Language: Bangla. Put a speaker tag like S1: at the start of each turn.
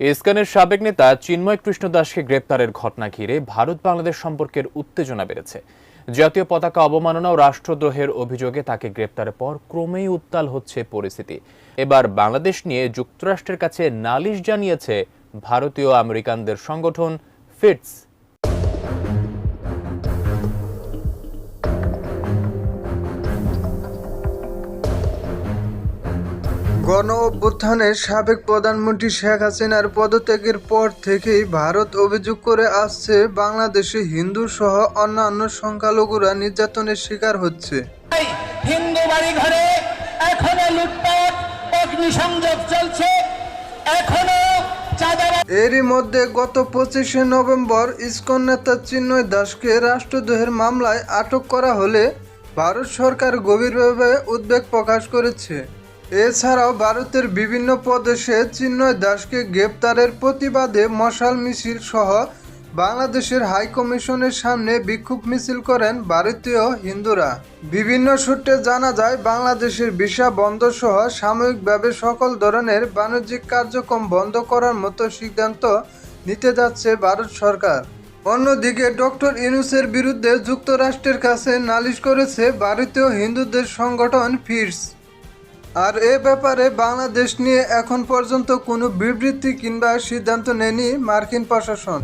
S1: ইসকনের সাবেক নেতা চিন্ময় কৃষ্ণ দাসকে গ্রেপ্তারের ঘটনা ঘিরে ভারত বাংলাদেশ সম্পর্কের উত্তেজনা বেড়েছে। জাতীয় পতাকা অবমাননা ও রাষ্ট্রদ্রোহের অভিযোগে তাকে গ্রেপ্তারের পর ক্রমেই উত্তাল হচ্ছে পরিস্থিতি। এবার বাংলাদেশ নিয়ে যুক্তরাষ্ট্রের কাছে নালিশ জানিয়েছে ভারতীয় আমেরিকানদের সংগঠন ফিটস।
S2: গণ অভ্যুত্থানের সাবেক প্রধানমন্ত্রী শেখ হাসিনার পদত্যাগের পর থেকেই ভারত অভিযোগ করে আসছে বাংলাদেশে হিন্দু সহ অন্যান্য সংখ্যালঘুরা নির্যাতনের শিকার হচ্ছে।
S3: হিন্দু বাড়ি ঘরে এখনো লুটপাট, অগ্নিসংযোগ চলছে, এখনো
S2: এরই মধ্যে গত 25শে নভেম্বর ইসকন নেতা চিন্ময় দাসকে রাষ্ট্রদ্রোহের মামলায় আটক করা হলে ভারত সরকার গভীরভাবে উদ্বেগ প্রকাশ করেছে। এছাড়াও ভারতের বিভিন্ন প্রদেশে চিন্ময় দাসকে গ্রেপ্তারের প্রতিবাদে মশাল মিছিল সহ বাংলাদেশের হাই কমিশনের সামনে বিক্ষোভ মিছিল করেন ভারতীয় হিন্দুরা। বিভিন্ন সূত্রে জানা যায়, বাংলাদেশের ভিসা বন্ধ সহ সাময়িকভাবে সকল ধরনের বাণিজ্যিক কার্যক্রম বন্ধ করার মতো সিদ্ধান্ত নিতে যাচ্ছে ভারত সরকার। অন্যদিকে ডক্টর ইউনূসের বিরুদ্ধে যুক্তরাষ্ট্রের কাছে নালিশ করেছে ভারতীয় হিন্দুদের সংগঠন ফিটস। আর এ ব্যাপারে বাংলাদেশ নিয়ে এখন পর্যন্ত কোনো বিবৃতি কিংবা সিদ্ধান্ত নেয়নি মার্কিন প্রশাসন।